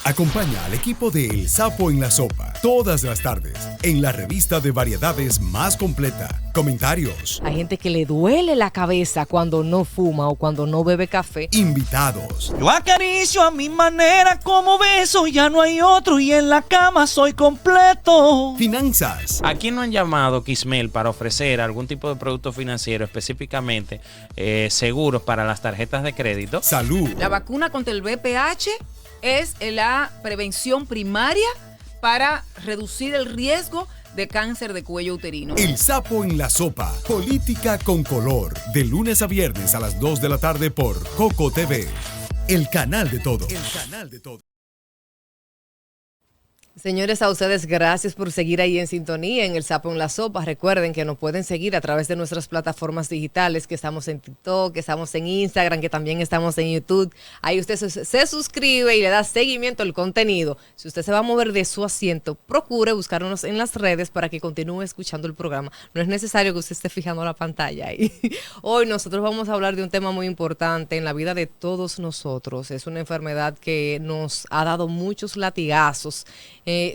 Acompaña al equipo de El Sapo en la Sopa todas las tardes en la revista de variedades más completa. Comentarios. Hay gente que le duele la cabeza cuando no fuma o cuando no bebe café. Invitados. Yo acaricio a mi manera, como beso, ya no hay otro y en la cama soy completo. Finanzas. ¿A quién no han llamado Kismel para ofrecer algún tipo de producto financiero, específicamente seguros para las tarjetas de crédito? Salud. La vacuna contra el VPH es la prevención primaria para reducir el riesgo de cáncer de cuello uterino. El Sapo en la Sopa. Política con color. De lunes a viernes a las 2 de la tarde por Coco TV. El canal de todos. El canal de todos. Señores, a ustedes gracias por seguir ahí en sintonía en El Sapo en la Sopa. Recuerden que nos pueden seguir a través de nuestras plataformas digitales, que estamos en TikTok, que estamos en Instagram, que también estamos en YouTube. Ahí usted se suscribe y le da seguimiento al contenido. Si usted se va a mover de su asiento, procure buscarnos en las redes para que continúe escuchando el programa. No es necesario que usted esté fijando la pantalla ahí. Hoy nosotros vamos a hablar de un tema muy importante en la vida de todos nosotros. Es una enfermedad que nos ha dado muchos latigazos.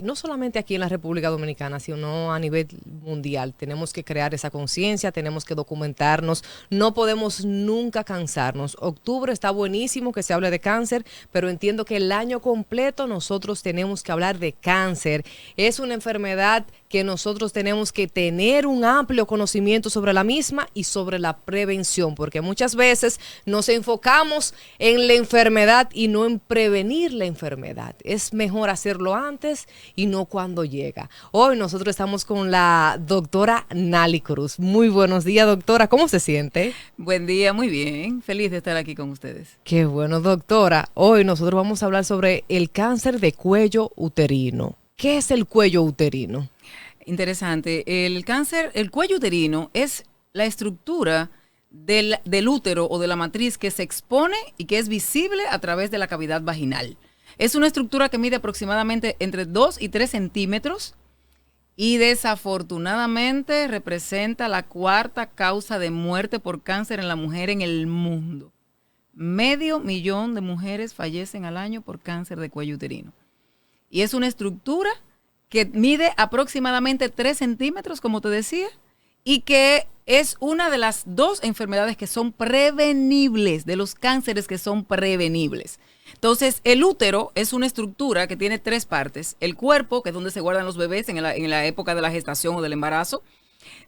No solamente aquí en la República Dominicana, sino a nivel mundial. Tenemos que crear esa conciencia, tenemos que documentarnos, no podemos nunca cansarnos. Octubre está buenísimo que se hable de cáncer, pero entiendo que el año completo nosotros tenemos que hablar de cáncer. Es una enfermedad que nosotros tenemos que tener un amplio conocimiento sobre la misma y sobre la prevención, porque muchas veces nos enfocamos en la enfermedad y no en prevenir la enfermedad. Es mejor hacerlo antes y no cuando llega. Hoy nosotros estamos con la doctora Nali Cruz. Muy buenos días, doctora. ¿Cómo se siente? Buen día, muy bien. Feliz de estar aquí con ustedes. Qué bueno, doctora. Hoy nosotros vamos a hablar sobre el cáncer de cuello uterino. ¿Qué es el cuello uterino? Interesante. El cuello uterino es la estructura del útero o de la matriz que se expone y que es visible a través de la cavidad vaginal. Es una estructura que mide aproximadamente entre 2 y 3 centímetros y desafortunadamente representa la 4ª causa de muerte por cáncer en la mujer en el mundo. 500,000 de mujeres fallecen al año por cáncer de cuello uterino. Y es una estructura que mide aproximadamente 3 centímetros, como te decía, y que es una de las 2 enfermedades que son prevenibles, de los cánceres que son prevenibles. Entonces, el útero es una estructura que tiene 3 partes. El cuerpo, que es donde se guardan los bebés en la época de la gestación o del embarazo.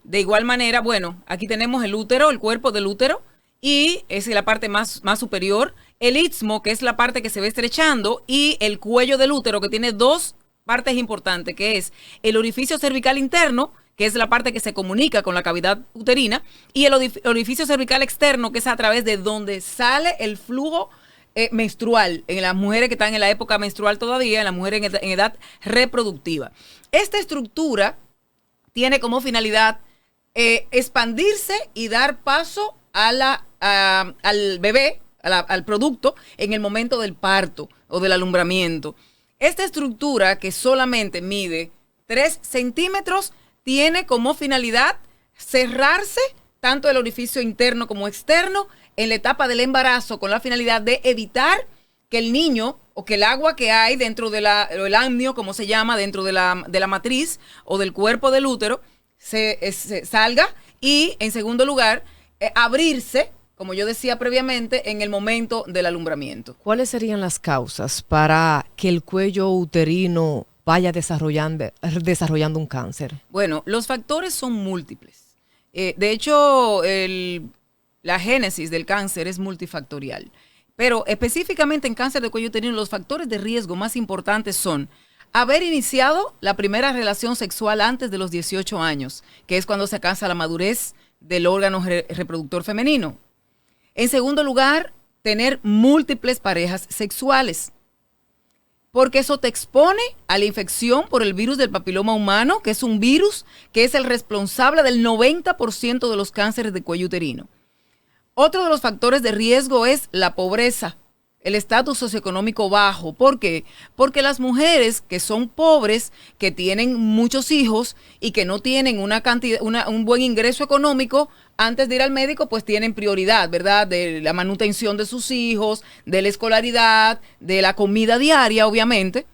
De igual manera, bueno, aquí tenemos el útero, el cuerpo del útero, y es la parte más superior. El istmo, que es la parte que se va estrechando, y el cuello del útero, que tiene 2 partes importantes, que es el orificio cervical interno, que es la parte que se comunica con la cavidad uterina, y el orificio cervical externo, que es a través de donde sale el flujo menstrual, en las mujeres que están en la época menstrual todavía, en las mujeres en edad reproductiva. Esta estructura tiene como finalidad expandirse y dar paso al bebé, al producto, en el momento del parto o del alumbramiento. Esta estructura, que solamente mide 3 centímetros, tiene como finalidad cerrarse tanto el orificio interno como externo en la etapa del embarazo, con la finalidad de evitar que el niño o que el agua que hay dentro de el amnio, como se llama, dentro de la matriz o del cuerpo del útero, se salga, y en segundo lugar, abrirse, como yo decía previamente, en el momento del alumbramiento. ¿Cuáles serían las causas para que el cuello uterino vaya desarrollando un cáncer? Bueno, los factores son múltiples. De hecho, la génesis del cáncer es multifactorial. Pero específicamente en cáncer de cuello uterino, los factores de riesgo más importantes son haber iniciado la primera relación sexual antes de los 18 años, que es cuando se alcanza la madurez del órgano reproductor femenino. En segundo lugar, tener múltiples parejas sexuales, porque eso te expone a la infección por el virus del papiloma humano, que es un virus que es el responsable del 90% de los cánceres de cuello uterino. Otro de los factores de riesgo es la pobreza. el estatus socioeconómico bajo. ¿Por qué? Porque las mujeres que son pobres, que tienen muchos hijos y que no tienen un buen ingreso económico, antes de ir al médico, pues tienen prioridad, ¿verdad? De la manutención de sus hijos, de la escolaridad, de la comida diaria, obviamente.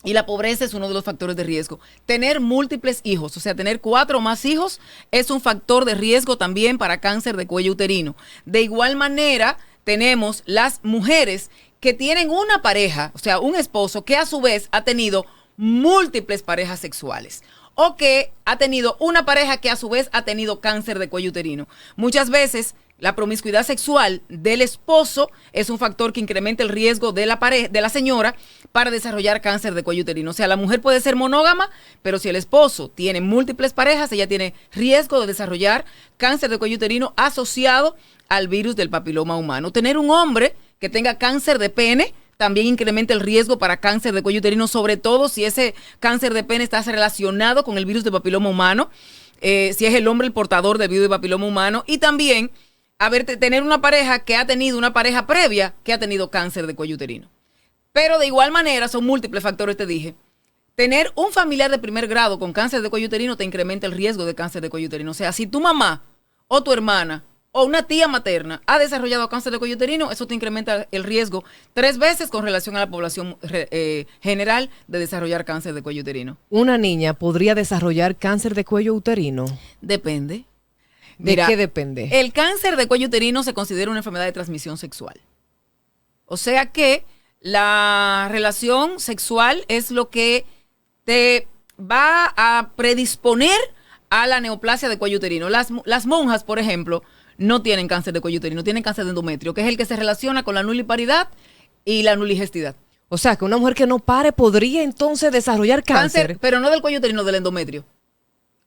Y la pobreza es uno de los factores de riesgo. Tener múltiples hijos, o sea, tener 4 o más hijos, es un factor de riesgo también para cáncer de cuello uterino. De igual manera, tenemos las mujeres que tienen una pareja, o sea, un esposo que a su vez ha tenido múltiples parejas sexuales, o que ha tenido una pareja que a su vez ha tenido cáncer de cuello uterino. Muchas veces la promiscuidad sexual del esposo es un factor que incrementa el riesgo de la señora para desarrollar cáncer de cuello uterino. O sea, la mujer puede ser monógama, pero si el esposo tiene múltiples parejas, ella tiene riesgo de desarrollar cáncer de cuello uterino asociado al virus del papiloma humano. Tener un hombre que tenga cáncer de pene también incrementa el riesgo para cáncer de cuello uterino, sobre todo si ese cáncer de pene está relacionado con el virus del papiloma humano, si es el hombre el portador del virus del papiloma humano, y también tener una pareja que ha tenido una pareja previa que ha tenido cáncer de cuello uterino. Pero de igual manera, son múltiples factores, te dije. Tener un familiar de primer grado con cáncer de cuello uterino te incrementa el riesgo de cáncer de cuello uterino. O sea, si tu mamá o tu hermana o una tía materna ha desarrollado cáncer de cuello uterino, eso te incrementa el riesgo 3 veces con relación a la población general de desarrollar cáncer de cuello uterino. ¿Una niña podría desarrollar cáncer de cuello uterino? Depende. ¿De qué depende? El cáncer de cuello uterino se considera una enfermedad de transmisión sexual. O sea que la relación sexual es lo que te va a predisponer a la neoplasia de cuello uterino. Las monjas, por ejemplo, no tienen cáncer de cuello uterino, tienen cáncer de endometrio, que es el que se relaciona con la nuliparidad y la nuligestidad. O sea, que una mujer que no pare podría entonces desarrollar cáncer. Pero no del cuello uterino, del endometrio.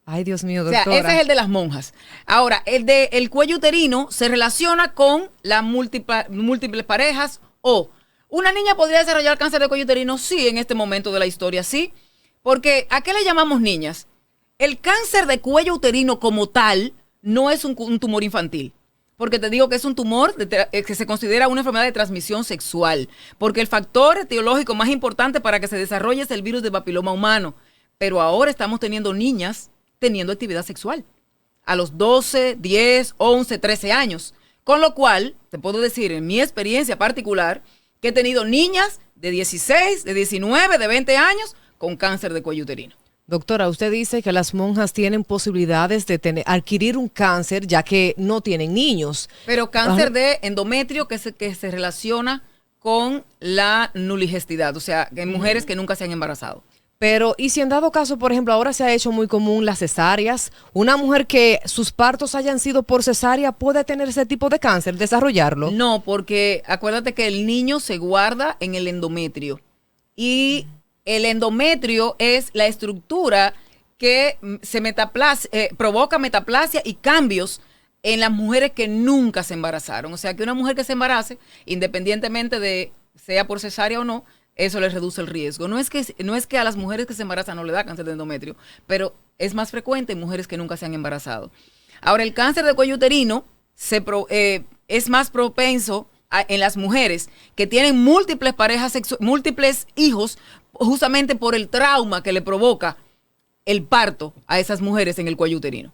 Ay, Dios mío, doctora. O sea, ese es el de las monjas. Ahora, el cuello uterino se relaciona con las múltiples parejas. O una niña podría desarrollar cáncer de cuello uterino, sí, en este momento de la historia, sí. Porque, ¿a qué le llamamos niñas? El cáncer de cuello uterino como tal no es un tumor infantil. Porque te digo que es un tumor que se considera una enfermedad de transmisión sexual. Porque el factor etiológico más importante para que se desarrolle es el virus del papiloma humano. Pero ahora estamos teniendo niñas teniendo actividad sexual a los 12, 10, 11, 13 años. Con lo cual, te puedo decir en mi experiencia particular que he tenido niñas de 16, de 19, de 20 años con cáncer de cuello uterino. Doctora, usted dice que las monjas tienen posibilidades de adquirir un cáncer ya que no tienen niños. Pero cáncer de endometrio que se relaciona con la nuligestidad, o sea, en mujeres que nunca se han embarazado. Pero, ¿y si en dado caso, por ejemplo, ahora se ha hecho muy común las cesáreas? ¿Una mujer que sus partos hayan sido por cesárea puede tener ese tipo de cáncer, desarrollarlo? No, porque acuérdate que el niño se guarda en el endometrio. Y el endometrio es la estructura que provoca metaplasia y cambios en las mujeres que nunca se embarazaron. O sea, que una mujer que se embarace, independientemente de sea por cesárea o no, eso les reduce el riesgo. No es que a las mujeres que se embarazan no le da cáncer de endometrio, pero es más frecuente en mujeres que nunca se han embarazado. Ahora, el cáncer de cuello uterino es más propenso en las mujeres que tienen múltiples parejas múltiples hijos, justamente por el trauma que le provoca el parto a esas mujeres en el cuello uterino.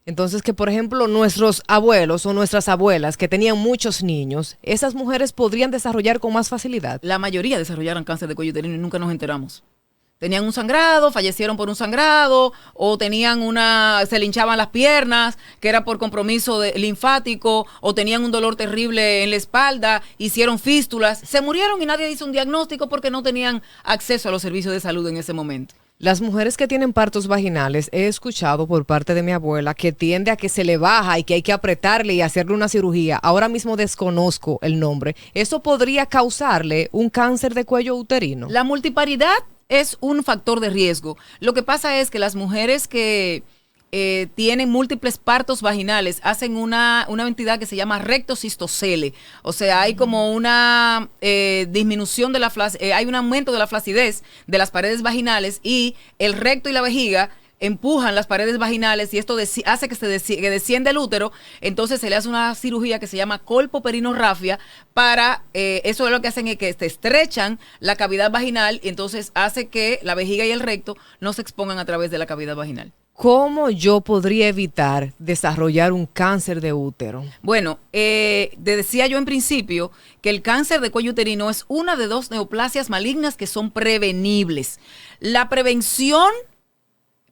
Entonces, que por ejemplo nuestros abuelos o nuestras abuelas que tenían muchos niños, esas mujeres podrían desarrollar con más facilidad. La mayoría desarrollaron cáncer de cuello uterino y nunca nos enteramos. Tenían un sangrado, fallecieron por un sangrado, o se le hinchaban las piernas, que era por compromiso linfático, o tenían un dolor terrible en la espalda, hicieron fístulas, se murieron y nadie hizo un diagnóstico porque no tenían acceso a los servicios de salud en ese momento. Las mujeres que tienen partos vaginales, he escuchado por parte de mi abuela que tiende a que se le baja y que hay que apretarle y hacerle una cirugía. Ahora mismo desconozco el nombre. ¿Eso podría causarle un cáncer de cuello uterino? La multiparidad es un factor de riesgo. Lo que pasa es que las mujeres que tienen múltiples partos vaginales hacen una entidad que se llama rectocistocele. O sea, hay como una disminución de hay un aumento de la flacidez de las paredes vaginales y el recto y la vejiga empujan las paredes vaginales y esto hace que que descienda el útero, entonces se le hace una cirugía que se llama colpoperinorrafia para, eso es lo que hacen es que te estrechan la cavidad vaginal y entonces hace que la vejiga y el recto no se expongan a través de la cavidad vaginal. ¿Cómo yo podría evitar desarrollar un cáncer de útero? Bueno, decía yo en principio que el cáncer de cuello uterino es una de 2 neoplasias malignas que son prevenibles. La prevención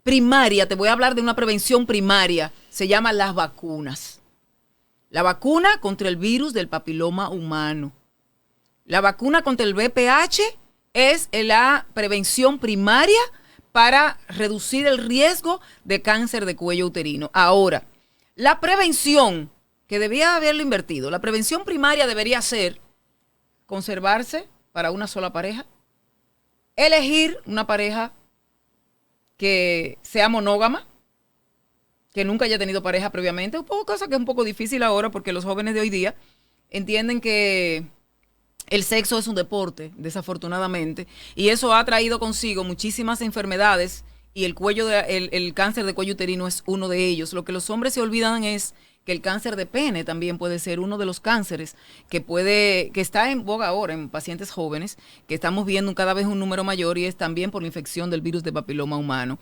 primaria, te voy a hablar de una prevención primaria, se llama las vacunas. La vacuna contra el virus del papiloma humano. La vacuna contra el VPH es la prevención primaria para reducir el riesgo de cáncer de cuello uterino. Ahora, la prevención, que debía haberlo invertido, la prevención primaria debería ser conservarse para una sola pareja, elegir una pareja que sea monógama, que nunca haya tenido pareja previamente, cosa que es un poco difícil ahora porque los jóvenes de hoy día entienden que el sexo es un deporte, desafortunadamente, y eso ha traído consigo muchísimas enfermedades y el cáncer de cuello uterino es uno de ellos. Lo que los hombres se olvidan es que el cáncer de pene también puede ser uno de los cánceres que está en boga ahora en pacientes jóvenes, que estamos viendo cada vez un número mayor y es también por la infección del virus de papiloma humano.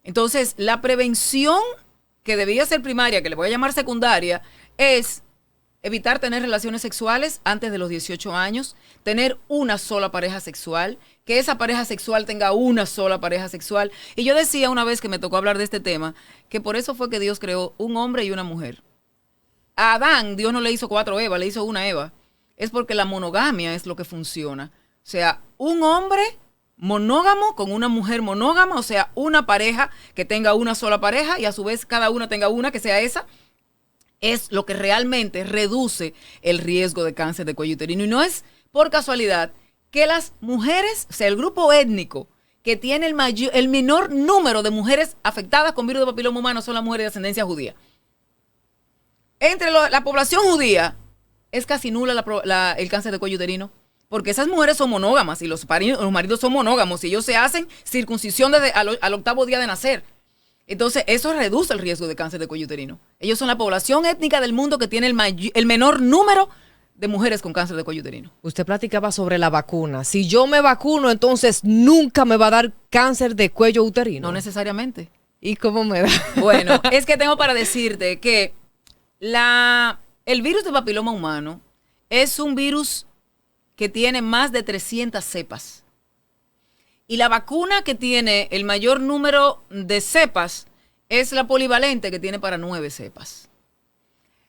Entonces, la prevención que debía ser primaria, que le voy a llamar secundaria, es evitar tener relaciones sexuales antes de los 18 años, tener una sola pareja sexual, que esa pareja sexual tenga una sola pareja sexual. Y yo decía una vez que me tocó hablar de este tema, que por eso fue que Dios creó un hombre y una mujer. A Adán, Dios no le hizo 4 Evas, le hizo una Eva. Es porque la monogamia es lo que funciona. O sea, un hombre monógamo con una mujer monógama, o sea, una pareja que tenga una sola pareja y a su vez cada una tenga una que sea esa, es lo que realmente reduce el riesgo de cáncer de cuello uterino. Y no es por casualidad que las mujeres, o sea, el grupo étnico que tiene el menor número de mujeres afectadas con virus de papiloma humano son las mujeres de ascendencia judía. Entre la población judía es casi nula el cáncer de cuello uterino, porque esas mujeres son monógamas y los maridos son monógamos y ellos se hacen circuncisión desde al 8º día de nacer. Entonces, eso reduce el riesgo de cáncer de cuello uterino. Ellos son la población étnica del mundo que tiene el menor número de mujeres con cáncer de cuello uterino. Usted platicaba sobre la vacuna. Si yo me vacuno, entonces nunca me va a dar cáncer de cuello uterino. No necesariamente. ¿Y cómo me da? Bueno, es que tengo para decirte que el virus de papiloma humano es un virus que tiene más de 300 cepas. Y la vacuna que tiene el mayor número de cepas es la polivalente, que tiene para 9 cepas.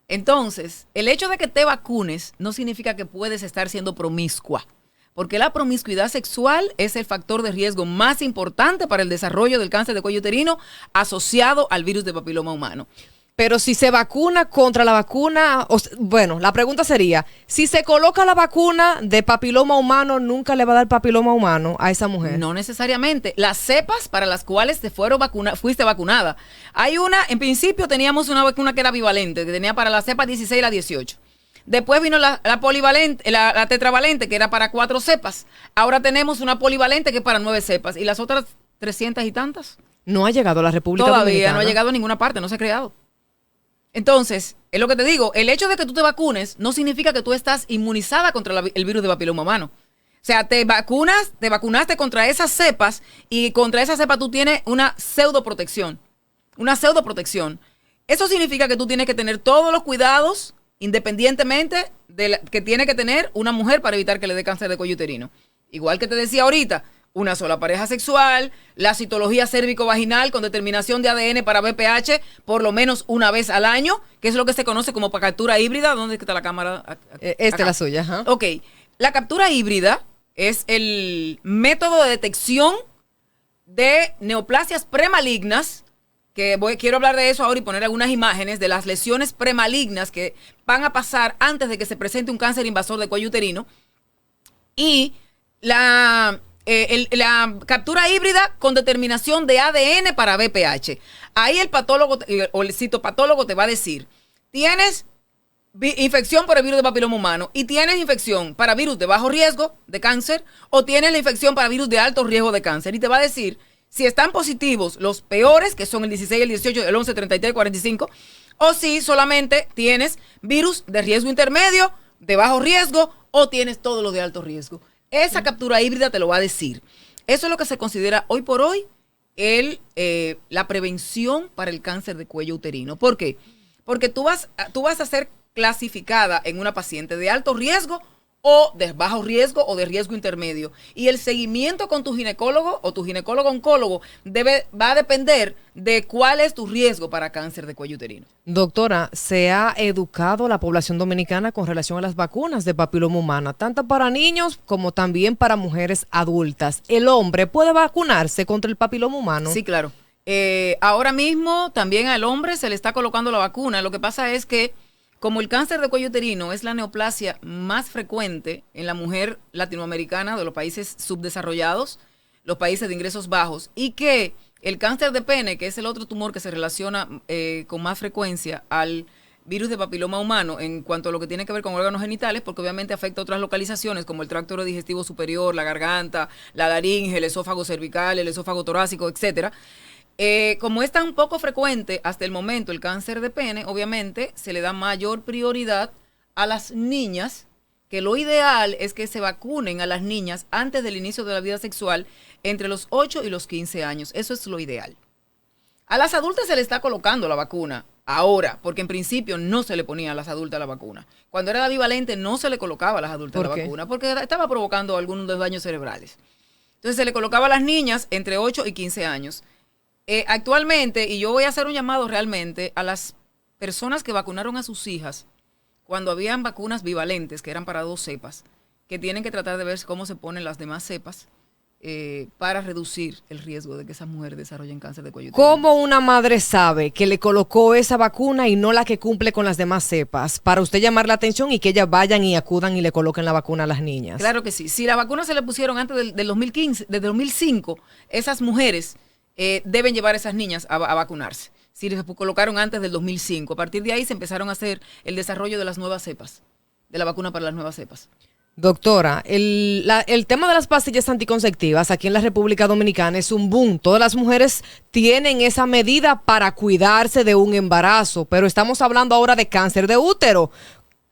Entonces, el hecho de que te vacunes no significa que puedes estar siendo promiscua, porque la promiscuidad sexual es el factor de riesgo más importante para el desarrollo del cáncer de cuello uterino asociado al virus de papiloma humano. Pero si se vacuna contra la vacuna, bueno, la pregunta sería, si se coloca la vacuna de papiloma humano, ¿nunca le va a dar papiloma humano a esa mujer? No necesariamente. Las cepas para las cuales fuiste vacunada. En principio teníamos una vacuna que era bivalente, que tenía para la cepa 16 y la 18. Después vino la polivalente, la tetravalente, que era para 4 cepas. Ahora tenemos una polivalente que es para 9 cepas. ¿Y las otras 300 y tantas? No ha llegado a la República Dominicana. Todavía no ha llegado a ninguna parte, no se ha creado. Entonces, es lo que te digo, el hecho de que tú te vacunes no significa que tú estás inmunizada contra el virus de papiloma humano. O sea, te vacunaste contra esas cepas y contra esa cepa tú tienes una pseudoprotección. Una pseudoprotección. Eso significa que tú tienes que tener todos los cuidados independientemente que tiene que tener una mujer para evitar que le dé cáncer de cuello uterino. Igual que te decía ahorita, una sola pareja sexual, la citología cérvico-vaginal con determinación de ADN para VPH por lo menos una vez al año, que es lo que se conoce como captura híbrida. ¿Dónde está la cámara? Esta es la suya. Ajá. Ok, la captura híbrida es el método de detección de neoplasias premalignas, que quiero hablar de eso ahora y poner algunas imágenes de las lesiones premalignas que van a pasar antes de que se presente un cáncer invasor de cuello uterino. Y la captura híbrida con determinación de ADN para VPH. Ahí el patólogo o el citopatólogo te va a decir, tienes infección por el virus de papiloma humano y tienes infección para virus de bajo riesgo de cáncer o tienes la infección para virus de alto riesgo de cáncer. Y te va a decir si están positivos los peores, que son el 16, el 18, el 11, 33, 45, o si solamente tienes virus de riesgo intermedio, de bajo riesgo, o tienes todo lo de alto riesgo. Esa captura híbrida te lo va a decir. Eso es lo que se considera hoy por hoy la prevención para el cáncer de cuello uterino. ¿Por qué? Porque tú vas a ser clasificada en una paciente de alto riesgo o de bajo riesgo o de riesgo intermedio. Y el seguimiento con tu ginecólogo o tu ginecólogo oncólogo va a depender de cuál es tu riesgo para cáncer de cuello uterino. Doctora, ¿se ha educado a la población dominicana con relación a las vacunas de papiloma humana, tanto para niños como también para mujeres adultas? ¿El hombre puede vacunarse contra el papiloma humano? Sí, claro. Ahora mismo también al hombre se le está colocando la vacuna. Lo que pasa es que como el cáncer de cuello uterino es la neoplasia más frecuente en la mujer latinoamericana de los países subdesarrollados, los países de ingresos bajos, y que el cáncer de pene, que es el otro tumor que se relaciona con más frecuencia al virus de papiloma humano en cuanto a lo que tiene que ver con órganos genitales, porque obviamente afecta a otras localizaciones como el tracto digestivo superior, la garganta, la laringe, el esófago cervical, el esófago torácico, etcétera. Como es tan poco frecuente hasta el momento el cáncer de pene, obviamente se le da mayor prioridad a las niñas, que lo ideal es que se vacunen a las niñas antes del inicio de la vida sexual entre los 8 y los 15 años. Eso es lo ideal. A las adultas se le está colocando la vacuna ahora, porque en principio no se le ponía a las adultas la vacuna. Cuando era la bivalente no se le colocaba a las adultas la vacuna, porque estaba provocando algunos daños cerebrales. Entonces se le colocaba a las niñas entre 8 y 15 años. Actualmente, y yo voy a hacer un llamado realmente a las personas que vacunaron a sus hijas cuando habían vacunas bivalentes, que eran para 2 cepas, que tienen que tratar de ver cómo se ponen las demás cepas para reducir el riesgo de que esas mujeres desarrollen cáncer de cuello uterino. ¿Cómo una madre sabe que le colocó esa vacuna y no la que cumple con las demás cepas? Para usted llamar la atención y que ellas vayan y acudan y le coloquen la vacuna a las niñas. Claro que sí. Si la vacuna se le pusieron antes del 2015, desde 2005, esas mujeres deben llevar a esas niñas a vacunarse. Si les colocaron antes del 2005, a partir de ahí se empezaron a hacer el desarrollo de las nuevas cepas, de la vacuna para las nuevas cepas. Doctora, el tema de las pastillas anticonceptivas aquí en la República Dominicana es un boom. Todas las mujeres tienen esa medida para cuidarse de un embarazo, pero estamos hablando ahora de cáncer de útero.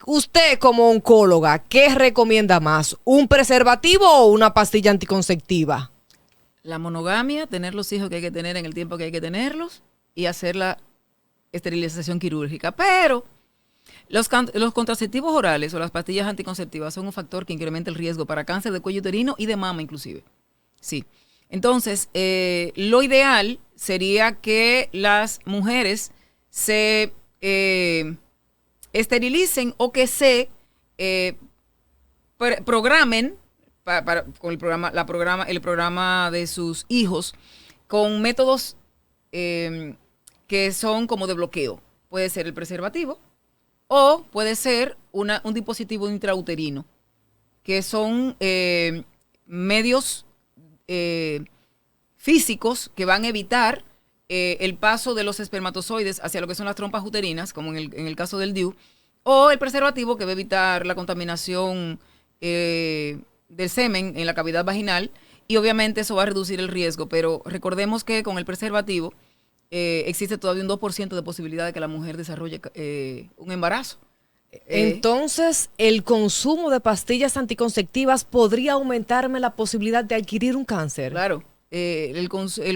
Usted como oncóloga, ¿qué recomienda más? ¿Un preservativo o una pastilla anticonceptiva? La monogamia, tener los hijos que hay que tener en el tiempo que hay que tenerlos y hacer la esterilización quirúrgica. Pero los contraceptivos orales o las pastillas anticonceptivas son un factor que incrementa el riesgo para cáncer de cuello uterino y de mama inclusive. Sí. Entonces, lo ideal sería que las mujeres se esterilicen o que se programen con el programa de sus hijos con métodos que son como de bloqueo. Puede ser el preservativo o puede ser un dispositivo intrauterino, que son medios físicos que van a evitar el paso de los espermatozoides hacia lo que son las trompas uterinas, como en el caso del DIU, o el preservativo que va a evitar la contaminación del semen en la cavidad vaginal, y obviamente eso va a reducir el riesgo, pero recordemos que con el preservativo existe todavía un 2% de posibilidad de que la mujer desarrolle un embarazo. Entonces, ¿el consumo de pastillas anticonceptivas podría aumentarme la posibilidad de adquirir un cáncer? Claro. El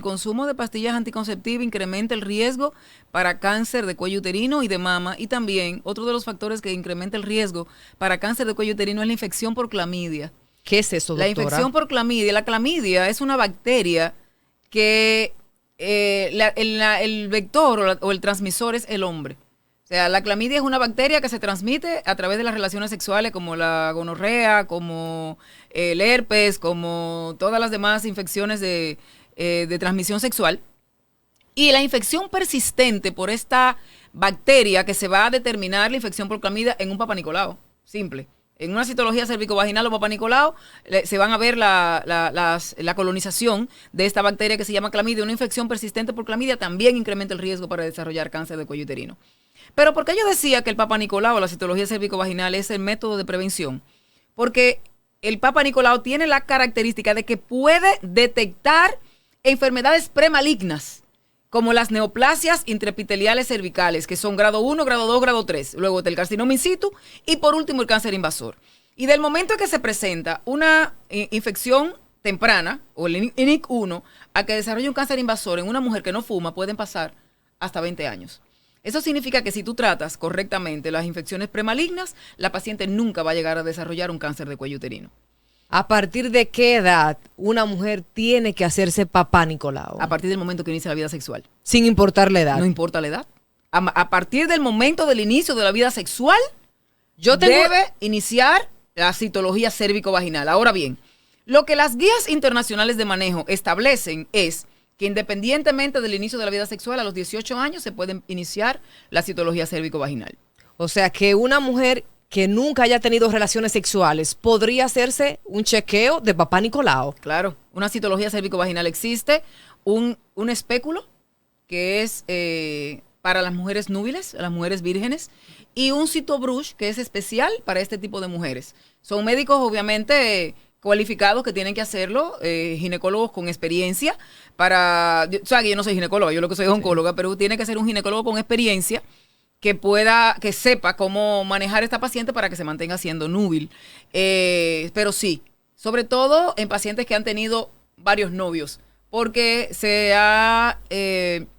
consumo de pastillas anticonceptivas incrementa el riesgo para cáncer de cuello uterino y de mama, y también otro de los factores que incrementa el riesgo para cáncer de cuello uterino es la infección por clamidia. ¿Qué es eso, doctora? La infección por clamidia. La clamidia es una bacteria que el vector o el transmisor es el hombre. O sea, la clamidia es una bacteria que se transmite a través de las relaciones sexuales, como la gonorrea, como el herpes, como todas las demás infecciones de transmisión sexual. Y la infección persistente por esta bacteria, que se va a determinar la infección por clamidia en un Papa Nicolau, simple. En una citología cervicovaginal o Papa Nicolau se van a ver la colonización de esta bacteria que se llama clamidia. Una infección persistente por clamidia también incrementa el riesgo para desarrollar cáncer de cuello uterino. Pero ¿por qué yo decía que el Papa Nicolau o la citología cervicovaginal es el método de prevención? Porque el Papa Nicolau tiene la característica de que puede detectar enfermedades premalignas, como las neoplasias intraepiteliales cervicales, que son grado 1, grado 2, grado 3. Luego está el carcinoma in situ y por último el cáncer invasor. Y del momento en que se presenta una infección temprana, o el INIC1, a que desarrolle un cáncer invasor en una mujer que no fuma, pueden pasar hasta 20 años. Eso significa que si tú tratas correctamente las infecciones premalignas, la paciente nunca va a llegar a desarrollar un cáncer de cuello uterino. ¿A partir de qué edad una mujer tiene que hacerse papá Nicolau? A partir del momento que inicia la vida sexual. Sin importar la edad. No importa la edad. A partir del momento del inicio de la vida sexual, debe iniciar la citología cérvico-vaginal. Ahora bien, lo que las guías internacionales de manejo establecen es que independientemente del inicio de la vida sexual, a los 18 años se puede iniciar la citología cérvico-vaginal. O sea, que una mujer que nunca haya tenido relaciones sexuales podría hacerse un chequeo de papá Nicolau. Claro, una citología cérvico-vaginal existe, un espéculo que es para las mujeres núbiles, las mujeres vírgenes, y un citobrush que es especial para este tipo de mujeres. Son médicos obviamente cualificados que tienen que hacerlo, ginecólogos con experiencia o sea, que yo no soy ginecóloga, yo lo que soy es oncóloga, pero tiene que ser un ginecólogo con experiencia que sepa cómo manejar a esta paciente para que se mantenga siendo núbil. Pero sí, sobre todo en pacientes que han tenido varios novios, porque se ha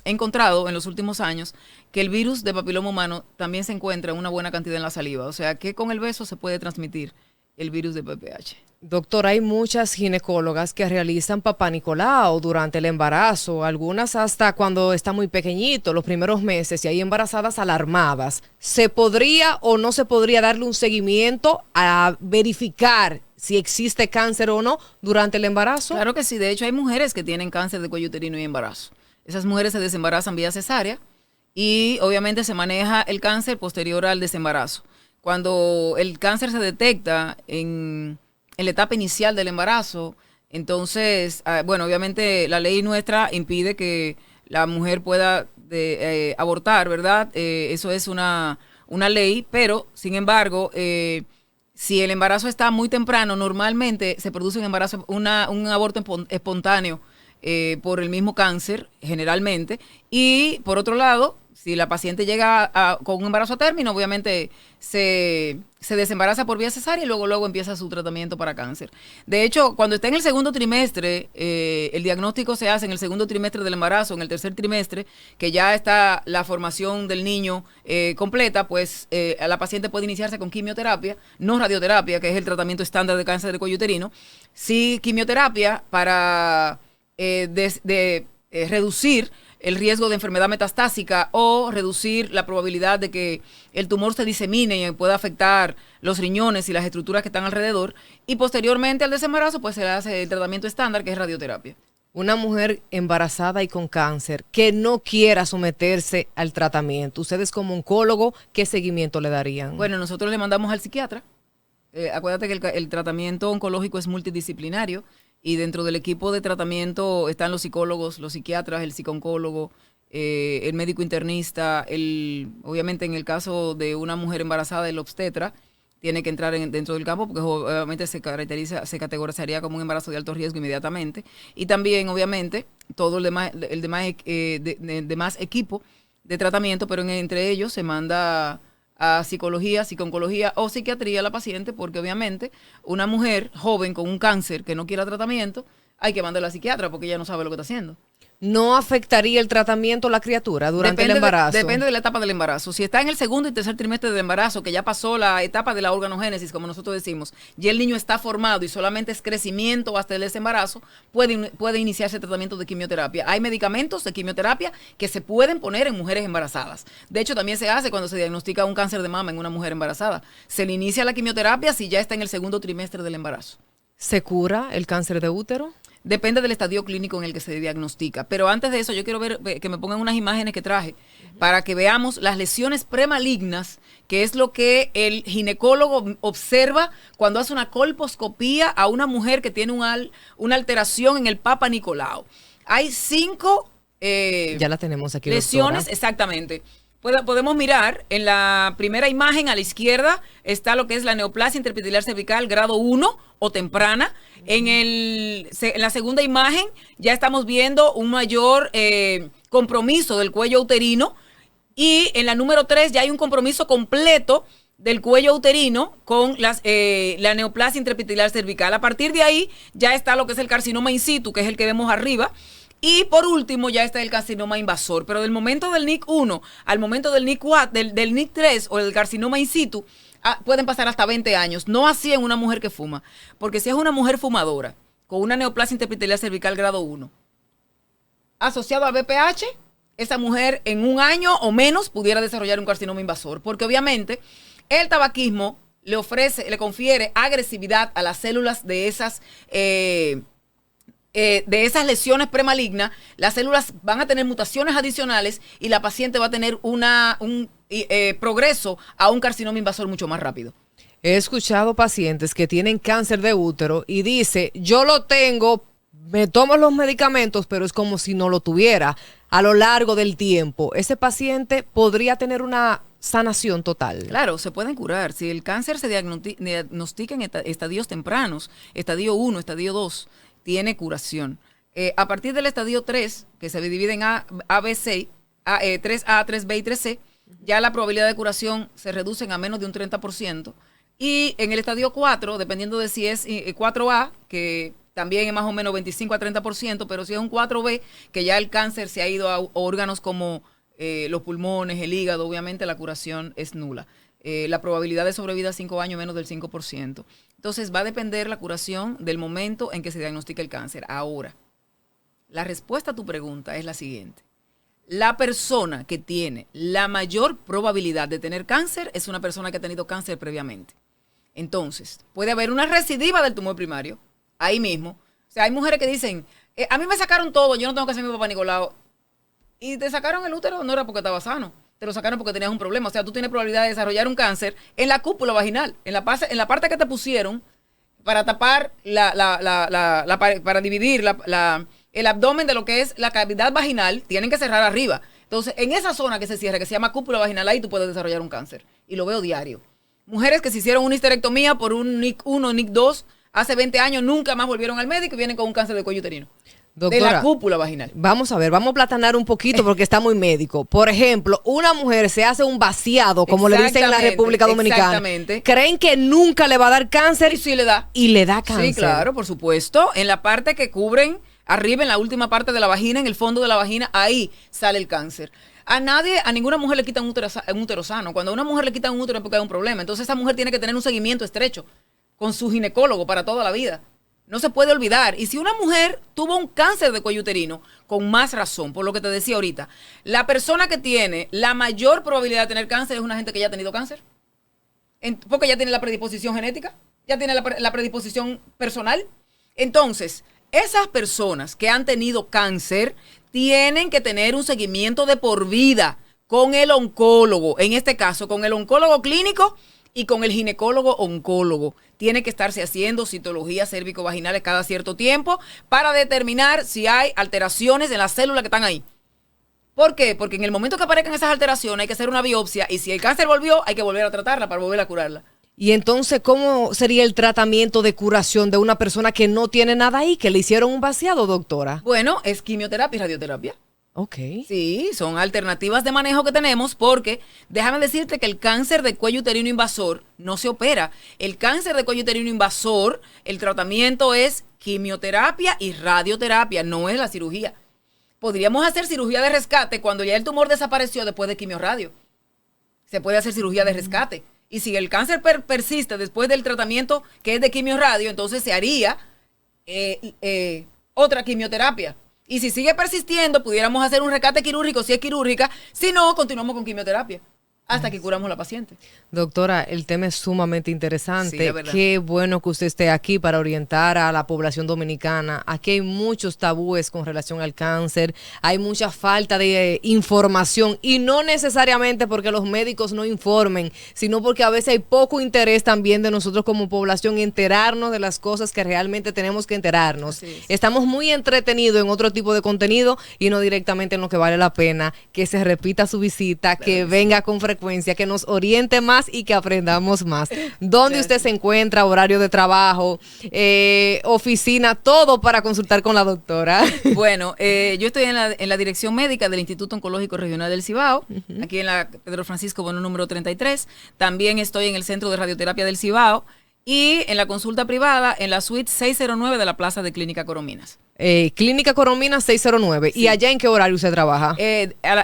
encontrado en los últimos años que el virus de papiloma humano también se encuentra en una buena cantidad en la saliva. O sea, que con el beso se puede transmitir el virus de PPH. Doctor, hay muchas ginecólogas que realizan papá Nicolau durante el embarazo, algunas hasta cuando está muy pequeñito, los primeros meses, y hay embarazadas alarmadas. ¿Se podría o no se podría darle un seguimiento a verificar si existe cáncer o no durante el embarazo? Claro que sí. De hecho, hay mujeres que tienen cáncer de cuello uterino y embarazo. Esas mujeres se desembarazan vía cesárea y obviamente se maneja el cáncer posterior al desembarazo. Cuando el cáncer se detecta en la etapa inicial del embarazo, entonces, bueno, obviamente la ley nuestra impide que la mujer pueda abortar, ¿verdad? Eso es una ley, pero sin embargo, si el embarazo está muy temprano, normalmente se produce un aborto espontáneo por el mismo cáncer, generalmente. Y por otro lado, si la paciente llega con un embarazo a término, obviamente se desembaraza por vía cesárea y luego empieza su tratamiento para cáncer. De hecho, cuando está en el segundo trimestre, el diagnóstico se hace en el segundo trimestre del embarazo, en el tercer trimestre, que ya está la formación del niño completa, pues la paciente puede iniciarse con quimioterapia, no radioterapia, que es el tratamiento estándar de cáncer de cuello uterino, sí quimioterapia para reducir el riesgo de enfermedad metastásica o reducir la probabilidad de que el tumor se disemine y pueda afectar los riñones y las estructuras que están alrededor. Y posteriormente al desembarazo, pues se le hace el tratamiento estándar, que es radioterapia. Una mujer embarazada y con cáncer que no quiera someterse al tratamiento, ustedes como oncólogo, ¿qué seguimiento le darían? Bueno, nosotros le mandamos al psiquiatra. Acuérdate que el tratamiento oncológico es multidisciplinario. Y dentro del equipo de tratamiento están los psicólogos, los psiquiatras, el psicooncólogo, el médico internista, obviamente en el caso de una mujer embarazada, el obstetra tiene que entrar dentro del campo porque obviamente se categorizaría como un embarazo de alto riesgo inmediatamente. Y también, obviamente, todo el demás equipo de tratamiento, pero entre ellos se manda a psicología, psicooncología o psiquiatría a la paciente, porque obviamente una mujer joven con un cáncer que no quiera tratamiento, hay que mandarla a la psiquiatra porque ella no sabe lo que está haciendo. ¿No afectaría el tratamiento a la criatura durante el embarazo? Depende de la etapa del embarazo. Si está en el segundo y tercer trimestre del embarazo, que ya pasó la etapa de la organogénesis, como nosotros decimos, y el niño está formado y solamente es crecimiento hasta el desembarazo, puede iniciarse el tratamiento de quimioterapia. Hay medicamentos de quimioterapia que se pueden poner en mujeres embarazadas. De hecho, también se hace cuando se diagnostica un cáncer de mama en una mujer embarazada. Se le inicia la quimioterapia si ya está en el segundo trimestre del embarazo. ¿Se cura el cáncer de útero? Depende del estadio clínico en el que se diagnostica. Pero antes de eso, yo quiero ver que me pongan unas imágenes que traje para que veamos las lesiones premalignas, que es lo que el ginecólogo observa cuando hace una colposcopía a una mujer que tiene una alteración en el Papa Nicolau. Hay 5 ya la tenemos aquí, lesiones, doctora. exactamente. Podemos mirar en la primera imagen a la izquierda está lo que es la neoplasia interepitelial cervical grado 1 o temprana. En la segunda imagen ya estamos viendo un mayor compromiso del cuello uterino, y en la número 3 ya hay un compromiso completo del cuello uterino con la neoplasia interepitelial cervical. A partir de ahí ya está lo que es el carcinoma in situ, que es el que vemos arriba. Y por último ya está el carcinoma invasor. Pero del momento del NIC 1 al momento del NIC 4, del NIC 3 o del carcinoma in situ, pueden pasar hasta 20 años. No así en una mujer que fuma. Porque si es una mujer fumadora con una neoplasia interepitelial cervical grado 1, asociado a BPH, esa mujer en un año o menos pudiera desarrollar un carcinoma invasor. Porque obviamente el tabaquismo le confiere agresividad a las células de esas lesiones premalignas. Las células van a tener mutaciones adicionales y la paciente va a tener un progreso a un carcinoma invasor mucho más rápido. He escuchado pacientes que tienen cáncer de útero y dice, yo lo tengo, me tomo los medicamentos, pero es como si no lo tuviera a lo largo del tiempo. Ese paciente podría tener una sanación total. Claro, se pueden curar. Si el cáncer se diagnostica en estadios tempranos, estadio 1, estadio 2, tiene curación. A partir del estadio 3, que se divide en A, B, C, 3A, 3B y 3C, ya la probabilidad de curación se reduce a menos de un 30%. Y en el estadio 4, dependiendo de si es 4A, que también es más o menos 25 a 30%, pero si es un 4B, que ya el cáncer se ha ido a órganos como los pulmones, el hígado, obviamente la curación es nula. La probabilidad de sobrevida a 5 años menos del 5%. Entonces va a depender la curación del momento en que se diagnostica el cáncer. Ahora, la respuesta a tu pregunta es la siguiente. La persona que tiene la mayor probabilidad de tener cáncer es una persona que ha tenido cáncer previamente. Entonces, puede haber una recidiva del tumor primario, ahí mismo. O sea, hay mujeres que dicen, a mí me sacaron todo, yo no tengo que hacer mi papá Nicolau. Y te sacaron el útero, no era porque estaba sano. Te lo sacaron porque tenías un problema. O sea, tú tienes probabilidad de desarrollar un cáncer en la cúpula vaginal, en la parte que te pusieron para tapar para dividir el abdomen de lo que es la cavidad vaginal, tienen que cerrar arriba. Entonces, en esa zona que se cierra, que se llama cúpula vaginal, ahí tú puedes desarrollar un cáncer. Y lo veo diario. Mujeres que se hicieron una histerectomía por un NIC 1, NIC 2, hace 20 años, nunca más volvieron al médico y vienen con un cáncer de cuello uterino. Doctora, de la cúpula vaginal. Vamos a ver, vamos a platanar un poquito porque está muy médico. Por ejemplo, una mujer se hace un vaciado, como le dicen en la República Dominicana. Exactamente. ¿Creen que nunca le va a dar cáncer? Y sí le da. Y le da cáncer. Sí, claro, por supuesto. En la parte que cubren, arriba, en la última parte de la vagina, en el fondo de la vagina, ahí sale el cáncer. A ninguna mujer le quitan un útero sano. Cuando a una mujer le quitan un útero es porque hay un problema. Entonces esa mujer tiene que tener un seguimiento estrecho con su ginecólogo para toda la vida. No se puede olvidar. Y si una mujer tuvo un cáncer de cuello uterino, con más razón, por lo que te decía ahorita, la persona que tiene la mayor probabilidad de tener cáncer es una gente que ya ha tenido cáncer. Porque ya tiene la predisposición genética, ya tiene la predisposición personal. Entonces, esas personas que han tenido cáncer tienen que tener un seguimiento de por vida con el oncólogo. En este caso, con el oncólogo clínico y con el ginecólogo oncólogo. Tiene que estarse haciendo citologías cérvico-vaginales cada cierto tiempo para determinar si hay alteraciones en las células que están ahí. ¿Por qué? Porque en el momento que aparezcan esas alteraciones hay que hacer una biopsia y si el cáncer volvió, hay que volver a tratarla para volver a curarla. Y entonces, ¿cómo sería el tratamiento de curación de una persona que no tiene nada ahí, que le hicieron un vaciado, doctora? Bueno, es quimioterapia y radioterapia. Ok. Sí, son alternativas de manejo que tenemos porque déjame decirte que el cáncer de cuello uterino invasor no se opera. El cáncer de cuello uterino invasor, el tratamiento es quimioterapia y radioterapia, no es la cirugía. Podríamos hacer cirugía de rescate cuando ya el tumor desapareció después de quimiorradio. Se puede hacer cirugía de rescate. Y si el cáncer persiste después del tratamiento que es de quimiorradio, entonces se haría otra quimioterapia. Y si sigue persistiendo, pudiéramos hacer un rescate quirúrgico si es quirúrgica. Si no, continuamos con quimioterapia. hasta que curamos a la paciente. Doctora, el tema es sumamente Sí, interesante. la verdad. Qué bueno que usted esté aquí para orientar a la población dominicana. Aquí hay muchos tabúes con relación al cáncer, hay mucha falta de información y no necesariamente porque los médicos no informen, sino porque a veces hay poco interés también de nosotros como población enterarnos de las cosas que realmente tenemos que enterarnos. Así es. Estamos muy entretenidos en otro tipo de contenido y no directamente en lo que vale la pena, que se repita su visita, que venga con frecuencia, que nos oriente más y que aprendamos más. ¿Dónde usted se encuentra? Horario de trabajo, oficina, todo para consultar con la doctora. Bueno, yo estoy en la dirección médica del Instituto Oncológico Regional del Cibao, aquí en la Pedro Francisco Bueno número 33. También estoy en el Centro de Radioterapia del Cibao y en la consulta privada en la suite 609 de la Plaza de Clínica Corominas. Clínica Coromina 609. Sí. ¿Y allá en qué horario usted trabaja?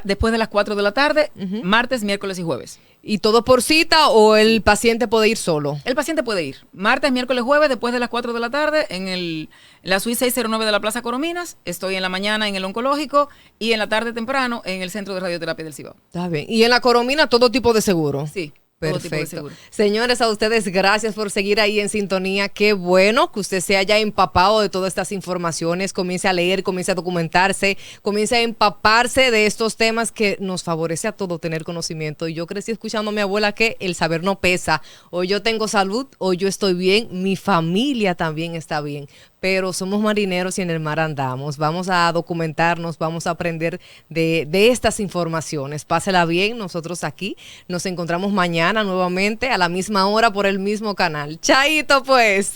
Después de las 4 de la tarde, martes, miércoles y jueves. ¿Y todo por cita o el paciente puede ir solo? El paciente puede ir martes, miércoles, jueves, después de las 4 de la tarde en la suite 609 de la Plaza Corominas. Estoy en la mañana en el oncológico y en la tarde temprano en el Centro de Radioterapia del Cibao. Está bien. ¿Y en la Coromina todo tipo de seguro? Sí. Todo tipo de Perfecto. seguro. Señores, a ustedes gracias por seguir ahí en sintonía. Qué bueno que usted se haya empapado de todas estas informaciones, comience a leer, comience a documentarse, comience a empaparse de estos temas que nos favorece a todos tener conocimiento. Y yo crecí escuchando a mi abuela que el saber no pesa. Hoy yo tengo salud, hoy yo estoy bien, mi familia también está bien. Pero somos marineros y en el mar andamos. Vamos a documentarnos, vamos a aprender de estas informaciones. Pásela bien, nosotros aquí nos encontramos mañana nuevamente a la misma hora por el mismo canal. Chaito pues.